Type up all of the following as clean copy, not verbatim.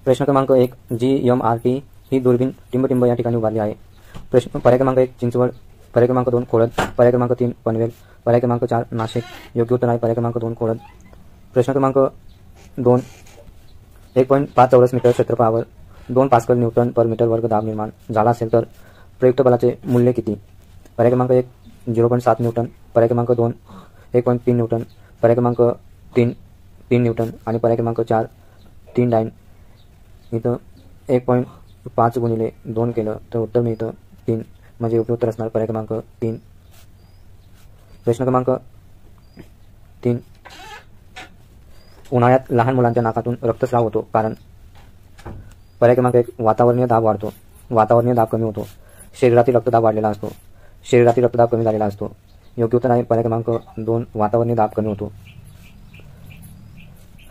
प्रश्न क्रमांक 1 GMRT ही दुर्बीण टिंबटिंब या ठिकाणी उभारली आहे. पर्याय क्रमांक 1 चिंचवड, पर्याय क्रमांक 2 खोडद, पर्याय क्रमांक 3 पनवेल, पर्याय क्रमांक 4 नाशिक. योग्य उत्तर आहे पर्याय क्रमांक 2 खोडद. प्रश्न क्रमांक 2 1.5 चौरस मीटर क्षेत्रफळावर 2 पास्कल न्यूटन पर मीटर वर्ग दाब निर्माण झाला असेल तर प्रयुक्त बलाचे मूल्य किती? पर्याय क्रमांक 1 0.7 न्यूटन, पर्याय क्रमांक 2 1.3 न्यूटन, पर्याय क्रमांक 3 3 न्यूटन आणि पर्याय क्रमांक 4 3 डाइन. इथं 1.5 गुणिले 2 केलं तर उत्तर मिळतं 3, म्हणजे योग्य उत्तर असणार पर्याय क्रमांक 3. प्रश्न क्रमांक 3 उन्हाळ्यात लहान मुलांच्या नाकातून रक्तस्राव होतो कारण? पर्याय क्रमांक 1 वातावरणीय दाब वाढतो, वातावरणीय दाब कमी होतो, शरीरातील रक्तदाब वाढलेला असतो, शरीरातील रक्तदाब कमी झालेला असतो. योग्य उत्तर आहे पर्याय क्रमांक 2 वातावरणीय दाब कमी होतो.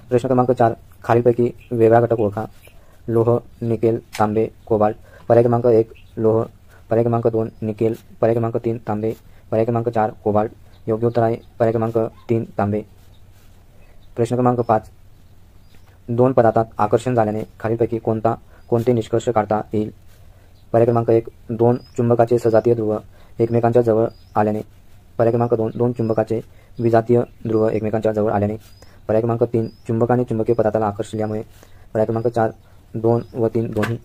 प्रश्न क्रमांक 4 खालीलपैकी वेगळा घटक ओळखा. लोह, निकेल, तांबे, कोबाल्ट. पर्याय क्रमांक 1 लोह, पर्याय क्रमांक 2 निकेल, पर्याय क्रमांक 3 तांबे, पर्याय क्रमांक 4 कोबाल्ट. योग्य उत्तर आहे पर्याय क्रमांक 3 तांबे. प्रश्न क्रमांक 5 दोन पदार्थात आकर्षण झाल्याने खालीलपैकी कोणते निष्कर्ष काढता येईल? पर्याय क्रमांक 1 2 चुंबकाचे सजातीय ध्रुव एकमेकांच्या जवळ आल्याने, पर्याय क्रमांक 2 2 चुंबकाचे विजातीय ध्रुव एकमेकांच्या जवळ आल्याने, पर्याय क्रमांक 3 चुंबकाने चुंबकीय पदार्थाला आकर्षल्यामुळे, पर्याय क्रमांक 4 2 व 3 दोन्ही.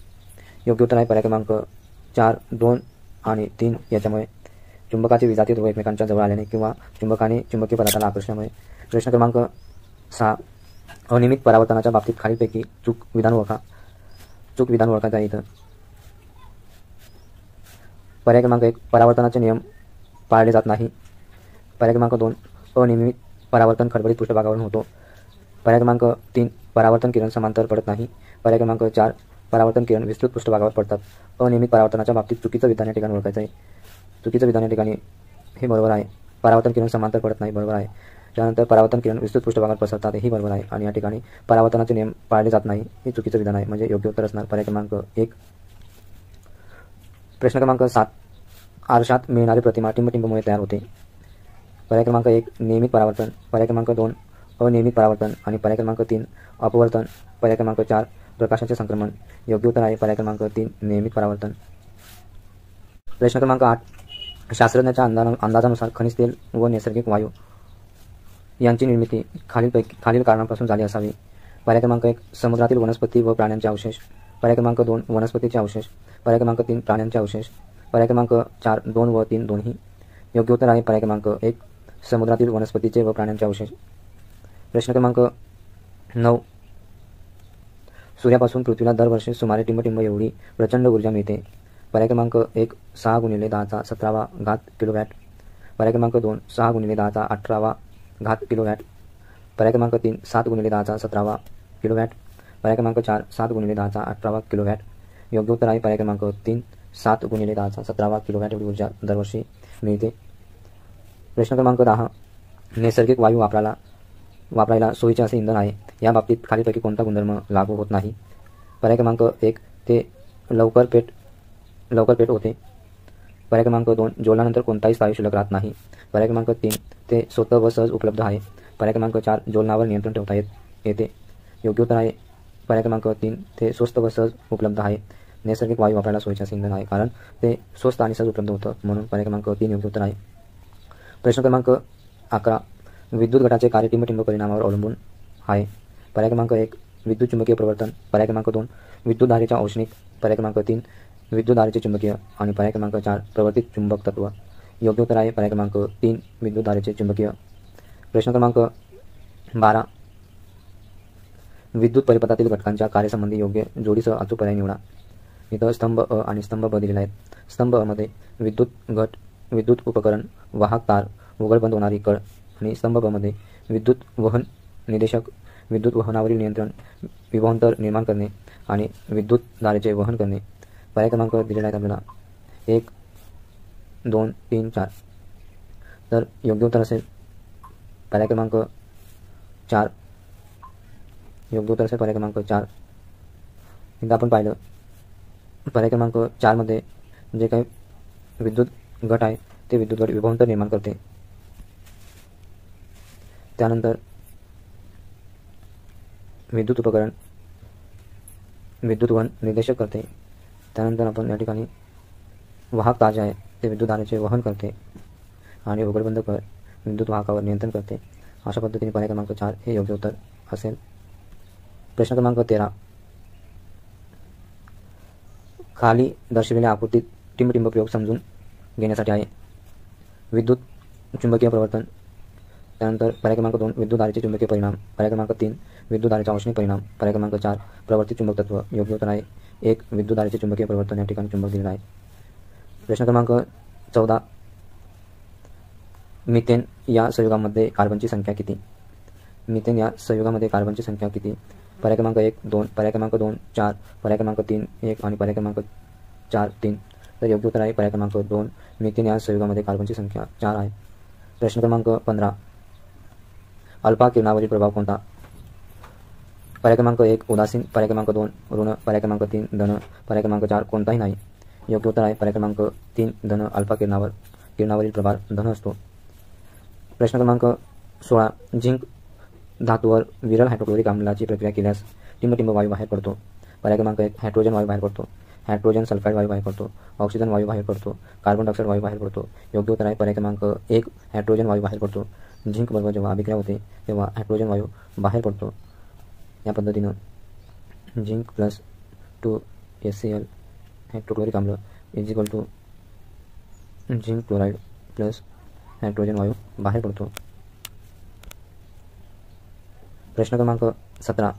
योग्य उत्तर आहे पर्याय क्रमांक 4 2 आणि 3 याच्यामुळे, चुंबकाचे विजातीय ध्रुव एकमेकांच्या जवळ आल्याने किंवा चुंबकाने चुंबकीय पदार्थाला आकर्षल्यामुळे. प्रश्न क्रमांक 6 अनियमित परावर्तनाच्या बाबतीत खालीलपैकी चूक विधान ओळखायचं आहे इथं. पर्याय क्रमांक 1 परावर्तनाचे नियम पाळले जात नाही, पर्याय क्रमांक 2 अनियमित परावर्तन खडबडीत पृष्ठभागावरून होतो, पर्याय क्रमांक 3 परावर्तन किरण समांतर पडत नाही, पर्याय क्रमांक 4 परावर्तन किरण विस्तृत पृष्ठभागावर पडतात. अनियमित परावर्तनाच्या बाबतीत चुकीचं विधान या ठिकाणी ओळखायचं आहे. चुकीचं विधान या ठिकाणी हे बरोबर आहे. परावर्तन किरण समांतर पडत नाही बरोबर आहे. त्यानंतर परावर्तन किरण विस्तृत पृष्ठभागावर पसरतात ही बरोबर आहे. आणि या ठिकाणी परावर्तनाचे नियम पाळले जात नाही हे चुकीचं विधान आहे, म्हणजे योग्य उत्तर असणार पर्याय क्रमांक 1. प्रश्न क्रमांक 7 आरशात मिळणारी प्रतिमा टिंबटिंबमुळे तयार होते. पर्याय क्रमांक 1 नियमित परावर्तन, पर्याय क्रमांक 2 अनियमित परावर्तन आणि पर्याय क्रमांक 3 अपवर्तन, पर्याय क्रमांक 4 प्रकाशाचे संक्रमण. योग्य उत्तर आहे पर्याय क्रमांक 3 नियमित परावर्तन. प्रश्न क्रमांक 8 शास्त्रज्ञाच्या अंदाजानुसार खनिज तेल व नैसर्गिक वायू यांची निर्मिती खालील कारणांपासून झाली असावी. पर्याय क्रमांक 1 समुद्रातील वनस्पती व प्राण्यांचे अवशेष, पर्याय क्रमांक 2 वनस्पतीचे अवशेष, पर्याय क्रमांक 3 प्राण्यांचे अवशेष, पर्याय क्रमांक 4 2 व 3 दोन्ही. योग्य उत्तर आहे पर्याय क्रमांक 1 समुद्रातील वनस्पतीचे व प्राण्यांचे अवशेष. प्रश्न क्रमांक 9 सूर्यापासून पृथ्वीला दरवर्षी सुमारे टिंबटिंब एवढी प्रचंड ऊर्जा मिळते. पर्याय क्रमांक 1 6 गुणिले 10⁻17 किलोवॅट, पर्याय क्रमांक 2 6 गुणिले 10⁻18 किलोवॅट, पर्याय क्रमांक 3 7 गुणिले 10⁻17 किलोवॅट, पर्याय क्रमांक 4 7 गुणिले 10⁻18 किलोवॅट. योग्य उत्तर आहे पर्याय क्रमांक 3 7 गुणिले 10⁻17 किलोवॅट एवढी ऊर्जा दरवर्षी मिळते. प्रश्न क्रमांक 10 नैसर्गिक वायू वापरायला सोयीचे असे इंधन आहे. या बाबतीत खालीलपैकी कोणता गुणधर्म लागू होत नाही? पर्याय क्रमांक 1 ते लवकर पेट होते, पर्याय क्रमांक 2 ज्वलनानंतर कोणताही स्थायू शिल्लक राहत नाही, पर्याय क्रमांक 3 ते स्वतः व सहज उपलब्ध आहे, पर्याय क्रमांक 4 ज्वलनावर नियंत्रण ठेवता येते. योग्य उत्तर आहे पर्याय क्रमांक 3 ते स्वस्त व सहज उपलब्ध आहे. नैसर्गिक वायू वापरायला सोयीचे असे इंधन आहे कारण ते स्वस्त आणि सहज उपलब्ध होतं, म्हणून पर्याय क्रमांक 3 योग्य उत्तर आहे. प्रश्न क्रमांक 11 विद्युत घटाचे कार्य टिंबटिंब परिणामावर अवलंबून आहे. पर्याय क्रमांक 1 विद्युत चुंबकीय प्रवर्तन, पर्याय क्रमांक 2 विद्युत धारेच्या औष्णिक, पर्याय क्रमांक 3 विद्युत धारेचे चुंबकीय आणि पर्याय क्रमांक 4 प्रवर्तित चुंबक तत्व. योग्य उत्तर आहे पर्याय क्रमांक 3 विद्युत धारेचे चुंबकीय. प्रश्न क्रमांक 12 विद्युत परिपथातील घटकांच्या कार्यसंबंधी योग्य जोडीसह अचूक पर्याय निवडा. इथं स्तंभ अ आणि स्तंभ ब दिलेला आहे. स्तंभ अ मध्ये विद्युत घट, विद्युत उपकरण, वाहक तार, उघड बंद होणारी कळ आणि स्तंभ ब मध्ये विद्युत वहन निर्देशक, विद्युत वहनावरील नियंत्रण, विभवांतर निर्माण करणे आणि विद्युत धारेचे वहन करणे. पर्याय क्रमांक दिलेला आहे आपल्याला 1 2 3 4. तर योग्य उत्तर असेल पर्याय क्रमांक 4. योग्य उत्तर असेल पर्याय क्रमांक 4. एकदा आपण पाहिलं पर्याय क्रमांक 4 मध्ये जे काही विद्युत घट आहे ते विद्युत घट विभवांतर निर्माण करते. त्यानंतर विद्युत उपकरण विद्युतवहन निर्देशक करते. त्यानंतर आपण या ठिकाणी वाहक तार जे आहे ते विद्युतधारेचे वहन करते आणि उघडबंद कर विद्युत वाहकावर नियंत्रण करते. अशा पद्धतीने पर्याय क्रमांक 4 हे योग्य उत्तर असेल. प्रश्न क्रमांक 13. खाली दर्शविलेल्या आकृतीत टिंबटिंब प्रयोग समजून घेण्यासाठी आहे. विद्युत चुंबकीय प्रवर्तन. त्यानंतर पर्याय क्रमांक 2 विद्युतधारेचे चुंबकीय परिणाम. पर्याय क्रमांक 3 विद्युतधारेचा औष्णिक परिणाम. पर्याय क्रमांक 4 प्रवर्तित चुंबक तत्व. योग्य उत्तर आहे 1 विद्युतधारेचे चुंबकीय प्रवर्तन. या ठिकाणी चुंबक दिलेला आहे. प्रश्न क्रमांक 14. मिथेन या संयुगामध्ये कार्बनची संख्या किती? मिथेन या संयुगामध्ये कार्बनची संख्या किती? पर्याय क्रमांक 1 2, पर्याय क्रमांक 2 4, पर्याय क्रमांक 3 1 आणि पर्याय क्रमांक 4 3. तर योग्य उत्तर आहे पर्याय क्रमांक 2. मिथेन या संयुगामध्ये कार्बनची संख्या 4 आहे. प्रश्न क्रमांक 15. अल्फा किरणावरील प्रभाव कोणता? पर्याय क्रमांक 1 उदासीन, पर्याय क्रमांक 2 ऋण, पर्याय क्रमांक 3 धन, पर्याय क्रमांक 4 कोणताही नाही. योग्य उत्तर आहे पर्याय क्रमांक 3 धन. अल्फा किरणावरील प्रभार धन असतो. प्रश्न क्रमांक 16. झिंक धातूवर विरल हायड्रोक्लोरिक आम्लाची प्रक्रिया केल्यास टिंबटिंब वायू बाहेर पडतो. पर्याय क्रमांक 1 हायड्रोजन वायू बाहेर पडतो, हायड्रोजन सल्फाइड वायू बाहेर पडतो, ऑक्सिजन वायू बाहेर पडतो, कार्बन डायऑक्साइड वायू बाहेर पडतो. योग्य उत्तर आहे पर्याय क्रमांक 1 हायड्रोजन वायू बाहेर पडतो. झिंक बरोबर जेव्हा अभिक्रिया होते तेव्हा हायड्रोजन वायू बाहेर पडतो. या पद्धतीनं झिंक प्लस 2 HCl हायड्रोक्लोरिक आम्ल is equal to zinc chloride plus hydrogen वायू बाहेर पडतो. प्रश्न क्रमांक 17.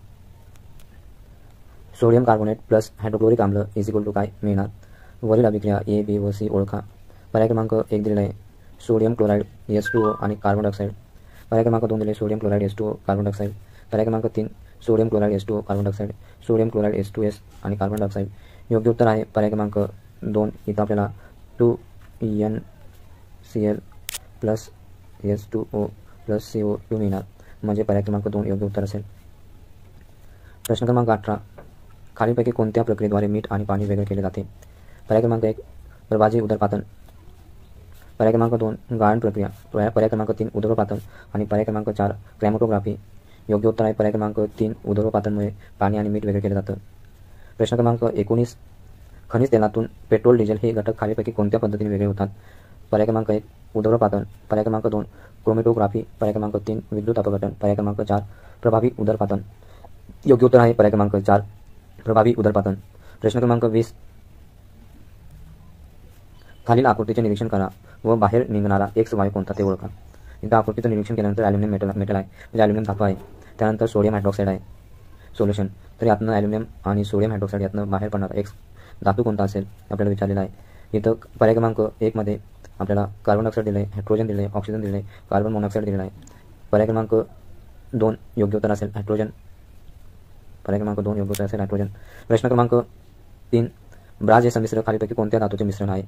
सोडियम कार्बोनेट प्लस हायड्रोक्लोरिक आम्ल इज इक्वल टू काय मिळणार? वरील अभिक्रिया A, B व C ओळखा. पर्याय क्रमांक 1 दिलेला आहे सोडियम क्लोराइड H2O आणि कार्बन डायऑक्साइड. पर्याय क्रमांक 2 दिले sodium chloride H2O carbon dioxide. पर्याय क्रमांक 3 sodium chloride H2O carbon dioxide, sodium chloride H2S आणि कार्बन डायऑक्साइड. योग्य उत्तर आहे पर्याय क्रमांक 2. इथं आपल्याला 2NCl plus H2O plus CO2 मिळणार, म्हणजे पर्याय क्रमांक 2 योग्य उत्तर असेल. प्रश्न क्रमांक 18. खालीलपैकी कोणत्या प्रक्रियेद्वारे मीठ आणि पाणी वेगळे केले जाते? पर्याय क्रमांक 1 प्रभाजी उदरपातन, पर्याय क्रमांक 2 गाळण प्रक्रिया, पर्याय क्रमांक 3 उदरपातन आणि पर्याय क्रमांक 4 क्रोमॅटोग्राफी. योग्य उत्तर आहे पर्याय क्रमांक 3 उदरपातनमुळे पाणी आणि मीठ वेगळे केले जातं. प्रश्न क्रमांक 19. खनिज तेलातून पेट्रोल डिझेल हे घटक खालीलपैकी कोणत्या पद्धतीने वेगळे होतात? पर्याय क्रमांक 1 उदरपातन, पर्याय क्रमांक 2 क्रोमॅटोग्राफी, पर्याय क्रमांक 3 विद्युत अपघटन, पर्याय क्रमांक 4 प्रभावी उदरपातन. योग्य उत्तर आहे पर्याय क्रमांक 4 प्रभावी उदरपातन. प्रश्न क्रमांक 20. खालील आकृतीचे निरीक्षण करा व बाहेर निघणारा X वायू कोणता ते ओळखा. इथं आकृतीचं निरीक्षण केल्यानंतर ॲल्युमिनियम मेटल आहे, म्हणजे ॲल्युमिनियम धातू आहे. त्यानंतर सोडियम हायड्रॉक्साईड आहे सोल्युशन. तर यातनं ॲल्युमिनियम आणि सोडियम हायड्रॉक्साईड यातनं बाहेर पडणारा X धातू कोणता असेल आपल्याला विचारलेला आहे. इथं पर्याय क्रमांक 1 मध्ये आपल्याला कार्बन डायऑक्साईड दिलं आहे, हायड्रोजन दिलं आहे, ऑक्सिजन दिलं आहे, कार्बन मोनॉक्साईड दिलेला आहे. पर्याय क्रमांक 2 योग्य उत्तर असेल हायड्रोजन. पर्याय क्रमांक 2 योग्य उत्तर असेल हायड्रोजन. प्रश्न क्रमांक 3. ब्राझ हे संमिश्र खालीलपैकी कोणत्या धातूचे मिश्रण आहे?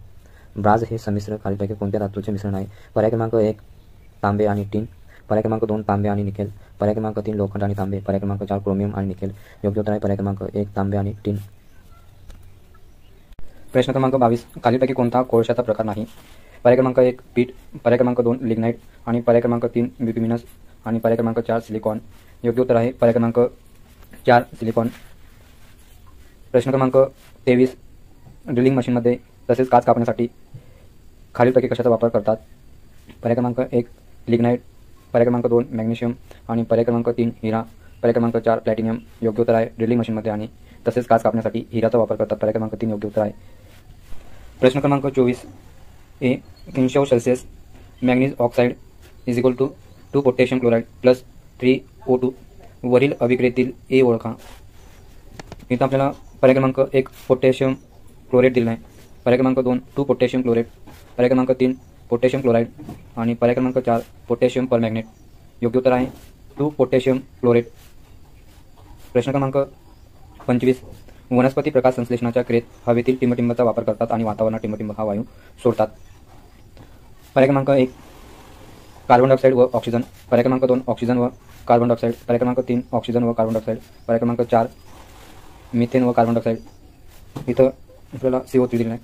ब्राझ हे संमिश्र खालीलपैकी कोणत्या धातूचे मिश्रण आहे? पर्याय क्रमांक 1 तांबे आणि टीन, पर्याय क्रमांक 2 तांबे आणि निकेल, पर्याय क्रमांक 3 लोखंड आणि तांबे, पर्याय क्रमांक 4 क्रोमियम आणि निकेल. योग्य उत्तर आहे पर्याय क्रमांक 1 तांबे आणि टीन. प्रश्न क्रमांक 22. खालीलपैकी कोणता कोळशाचा प्रकार नाही? पर्याय क्रमांक 1 पीठ, पर्याय क्रमांक 2 लिग्नाइट आणि पर्याय क्रमांक 3 बिट्युमिनस आणि पर्याय क्रमांक 4 सिलिकॉन. योग्य उत्तर आहे पर्याय क्रमांक 4 सिलिकॉन. प्रश्न क्रमांक 23. ड्रिलिंग मशीनमध्ये तसेच काच कापण्यासाठी खालीलपैकी कशाचा वापर करतात? पर्याय क्रमांक 1 लिग्नाइट, पर्याय क्रमांक 2 मॅग्नेशियम आणि पर्याय क्रमांक 3 हिरा, पर्याय क्रमांक 4 प्लॅटिनियम. योग्य उत्तर आहे ड्रिलिंग मशीनमध्ये आणि तसेच काच कापण्यासाठी हिराचा वापर करतात. पर्याय क्रमांक 3 योग्य उत्तर आहे. प्रश्न क्रमांक 24. 300 Celsius manganese oxide is equal to 2 potassium chloride plus 3 O2. वरील अभिक्रियेतील A ओळखा. इथं आपल्याला पर्याय क्रमांक 1 पोटॅशियम क्लोराईड दिला आहे, पर्याय क्रमांक 2 2 पोटॅशियम क्लोराईड, पर्याय क्रमांक 3 पोटॅशियम क्लोराईड आणि पर्याय क्रमांक 4 पोटॅशियम परमॅग्नेट. योग्य उत्तर आहे 2 पोटॅशियम क्लोराईड. प्रश्न क्रमांक 25. वनस्पती प्रकाश संश्लेषणाच्या क्रियेत हवेतील टिंबटिंबचा वापर करतात आणि वातावरणात टिंबटिंब हा वायू सोडतात. पर्याय क्रमांक 1 कार्बन डायऑक्साईड व ऑक्सिजन, पर्याय क्रमांक 2 ऑक्सिजन व कार्बन डायऑक्साईड, पर्याय क्रमांक 3 ऑक्सिजन व कार्बन डायऑक्साईड, पर्याय क्रमांक 4 मिथेन व कार्बन डायऑक्साईड. इथं आपल्याला CO3 दिलेला आहे.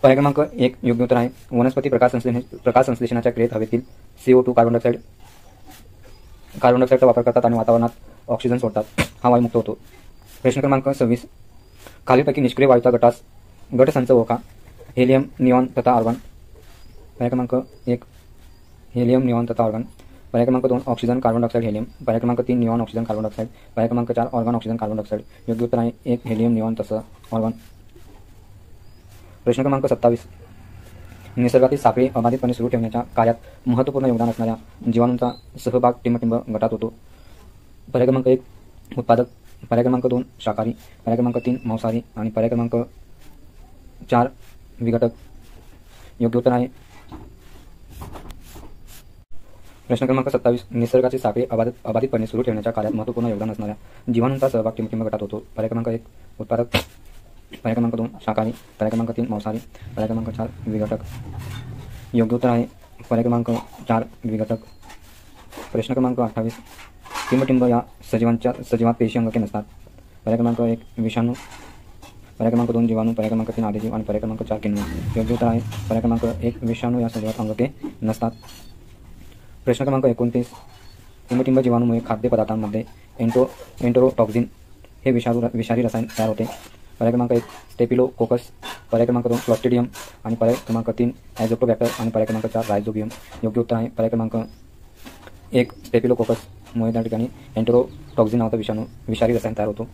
पर्याय क्रमांक 1 योग्य उत्तर आहे वनस्पती प्रकाश संश्लेषणाच्या क्रियेत हवेतील CO2 कार्बन डायऑक्साईडचा वापर करतात आणि वातावरणात ऑक्सिजन सोडतात, हा वायू मुक्त होतो. प्रश्न क्रमांक 26. खालीलपैकी निष्क्रिय वायूचा गटसंच ओळखा. हेलियम, निऑन तथा आर्गॉन. पर्याय क्रमांक 1 हेलियम, निऑन तथा आर्गॉन. पर्याय क्रमांक 2 ऑक्सिजन, कार्बन डायऑक्साइड, हेलियम. पर्याय क्रमांक 3 निऑन, ऑक्सिजन, कार्बन डायऑक्साइड. पर्याय क्रमांक 4 आर्गॉन, ऑक्सिजन, कार्बन डायऑक्साइड. योग्य उत्तर आहे 1 हेलियम, निऑन तसं आर्गॉन. प्रश्न क्रमांक 27. निसर्गातील साखळी अबाधितपणे सुरू ठेवण्याच्या कार्यात महत्त्वपूर्ण योगदान असणाऱ्या जीवाणूंचा सहभाग टिंबटिंब गटात होतो. पर्याय क्रमांक 1 उत्पादक. पर्याय क्रमांक 2 शाकाहारी. पर्याय क्रमांक 3 मांसाहारी. आणि पर्याय क्रमांक 4 विघटक. योग्य उत्तर आहे प्रश्न क्रमांक 27. निसर्गाची साखळी अबाधितपणे सुरू ठेवण्याच्या कार्यात महत्त्वपूर्ण योगदान असणाऱ्या जीवाणूंचा सहभाग टिंबटिंब गटात होतो. पर्याय क्रमांक 1 उत्पादक. पर्याय क्रमांक 2 शाकाहारी. पर्याय क्रमांक 3 मांसाहारी. पर्याय क्रमांक 4 विघटक. योग्य उत्तर आहे पर्याय क्रमांक 4 विघटक. प्रश्न क्रमांक 28. टिंबटिंब या सजीवात पेशी अंगके नसतात. पर्याय क्रमांक 1 विषाणू. पर्याय क्रमांक 2 जीवाणू. पर्याय क्रमांक 3 आदिजीव. आणि पर्याय क्रमांक 4 किण्व. योग्य उत्तर आहे पर्याय क्रमांक 1 विषाणू या सजीवात अंगके नसतात. प्रश्न क्रमांक 29. टिंबटिंब जीवाणूमुळे खाद्यपदार्थांमध्ये एन्टेरोटॉक्झिन हे विषारी रसायन तयार होते. पर्याय क्रमांक 1 स्टेफिलोकोकस. पर्याय क्रमांक 2 क्लॉस्ट्रिडियम. आणि पर्याय क्रमांक 3 ॲझोटोबॅक्टर. आणि पर्याय क्रमांक 4 रायझोबियम. योग्य उत्तर आहे पर्याय क्रमांक 1 स्टेफिलोकोकसमुळे त्या ठिकाणी एन्टेरोटॉक्झिन नावाचा विषारी रसायन तयार होतो.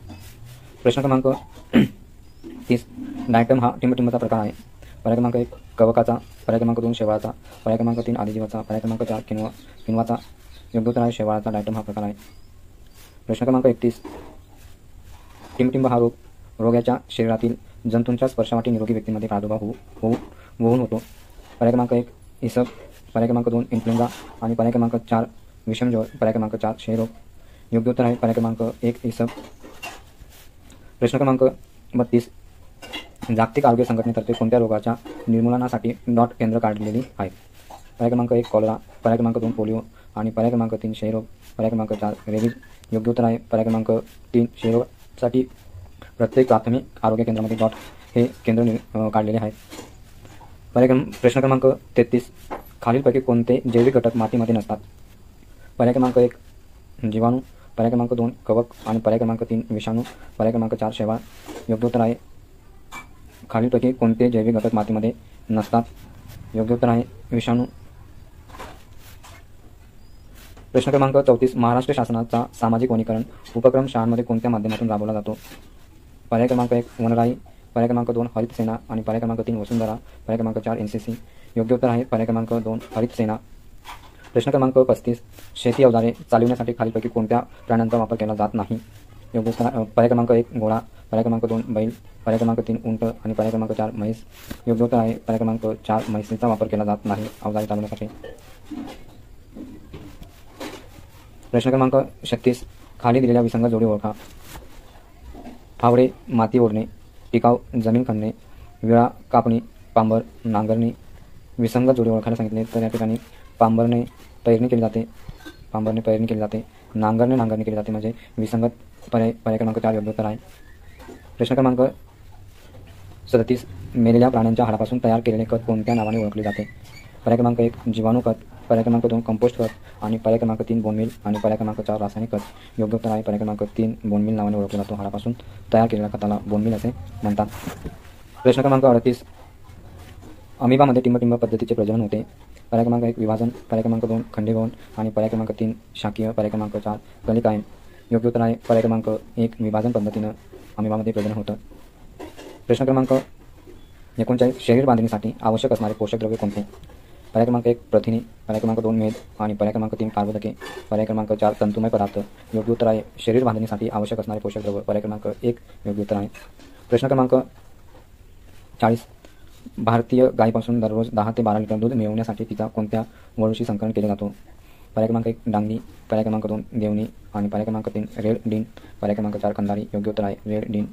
प्रश्न क्रमांक 30. डायटम हा टिंबटिंबचा प्रकार आहे. पर्याय क्रमांक 1 कवकाचा. पर्याय क्रमांक 2 शेवाळाचा. पर्याय क्रमांक 3 आदिजीवाचा. पर्याय क्रमांक 4 किण्वाचा. योग्य उत्तर आहे शेवाळाचा. डायटम हा प्रकार आहे. प्रश्न क्रमांक 31. टिंबटिंब हा रोग्याच्या शरीरातील जंतूंच्या स्पर्शावाटी निरोगी व्यक्तींमध्ये प्रादुर्भाव होऊन होतो. पर्याय क्रमांक 1 इसब. पर्याय क्रमांक 2 इन्फ्लुएन्झा. आणि पर्याय क्रमांक 4 विषमज्वर. पर्याय क्रमांक 4 क्षयरोग. योग्य उत्तर आहे पर्याय क्रमांक 1 इसब. प्रश्न क्रमांक 32. जागतिक आरोग्य संघटनेतर्फे कोणत्या रोगाच्या निर्मूलनासाठी केंद्र काढलेली आहेत. पर्याय क्रमांक 1 कॉलरा. पर्याय क्रमांक 2 पोलिओ. आणि पर्याय क्रमांक 3 क्षयरोग. पर्याय क्रमांक 4 रेबीज. योग्य उत्तर आहे पर्याय क्रमांक 3 क्षयरोगासाठी प्रत्येक प्राथमिक आरोग्य केंद्रामध्ये हे केंद्र काढलेले आहेत. प्रश्न क्रमांक 33. खालीलपैकी कोणते जैविक घटक मातीमध्ये नसतात. पर्याय क्रमांक 1 जीवाणू. पर्याय क्रमांक 2 कवक. आणि पर्याय क्रमांक 3 विषाणू. पर्याय क्रमांक 4 शेवाळ. योग्य उत्तर आहे खालीलपैकी कोणते जैविक घटक मातीमध्ये नसतात. योग्य उत्तर आहे विषाणू. प्रश्न क्रमांक 34. महाराष्ट्र शासनाचा सामाजिक वनीकरण उपक्रम शाळांमध्ये कोणत्या माध्यमातून राबवला जातो. पर्याय क्रमांक 1 वनराई. पर्याय क्रमांक 2 हरित सेना. आणि पर्याय क्रमांक 3 वसुंधरा. पर्याय क्रमांक 4 NCC. योग्य उत्तर आहे पर्याय क्रमांक 2 हरित सेना. प्रश्न क्रमांक 35. शेती अवजारे चालविण्यासाठी खालीलपैकी कोणत्या प्राण्यांचा वापर केला जात नाही. योग्य उत्तर पर्याय क्रमांक 1 घोडा. पर्याय क्रमांक 2 बैल. पर्याय क्रमांक 3 उंट. आणि पर्याय क्रमांक 4 म्हैस. योग्य उत्तर आहे पर्याय क्रमांक 4 म्हैसीचा वापर केला जात नाही अवजारे चालवण्यासाठी. प्रश्न क्रमांक 36. खाली दिलेल्या विसंगत जोडी ओळखा. फावडे माती ओढणे. टिकाव जमीन खणणे. विळा कापणी. पांबर नांगरणी. विसंगत जोडी ओळखायला सांगितले तर या ठिकाणी पांबरने पेरणी केली जाते. नांगरणे केली जाते म्हणजे विसंगत. पर्याय क्रमांक 4 योग्य उत्तर आहे. प्रश्न क्रमांक 37. मेलेल्या प्राण्यांच्या हाडापासून तयार केलेले खत कोणत्या नावाने ओळखले जाते. पर्याय क्रमांक 1 जीवाणू खत. पर्याय क्रमांक 2 कंपोस्ट खत. आणि पर्याय क्रमांक 3 बोनमील. आणि पर्याय क्रमांक 4 रासायनिक खत. योग्य उत्तर आहे पर्याय क्रमांक 3 बोनमील नावाने ओळखला जातो. हाडापासून तयार केलेल्या खताला बोनमील असे म्हणतात. प्रश्न क्रमांक 38. अमिबामध्ये टिंबटिंब पद्धतीचे प्रजनन होते. पर्याय क्रमांक 1 विभाजन. पर्याय क्रमांक 2 खंडीभवन. आणि पर्याय क्रमांक 3 शाकीय. पर्याय क्रमांक 4 कलिकायन. योग्य उत्तर आहे पर्याय क्रमांक 1 विभाजन पद्धतीनं अमिबामध्ये प्रजनन होतं. प्रश्न क्रमांक 39. शरीर बांधणीसाठी आवश्यक असणारे पोषक द्रव्य कोणते. पर्याय क्रमांक 1 प्रथिने. पर्याय क्रमांक 2 मेद. आणि पर्याय क्रमांक 3 कार्बोदके. पर्याय क्रमांक 4 तंतुमय पदार्थ. योग्य उत्तर आहे शरीर बांधणीसाठी आवश्यक असणारे पोषक द्रव्य. पर्याय क्रमांक 1 योग्य उत्तर आहे. प्रश्न क्रमांक 40. भारतीय गायीपासून दररोज 10 ते 12 लिटर दूध मिळवण्यासाठी तिचा कोणत्या वळूशी संकलन केले जातो. पर्याय क्रमांक 1 डांगणी. पर्याय क्रमांक 2 देवणी. आणि पर्याय क्रमांक 3 रेड डीन. पर्याय क्रमांक 4 खंदारी. योग्य उत्तर आहे रेड डीन.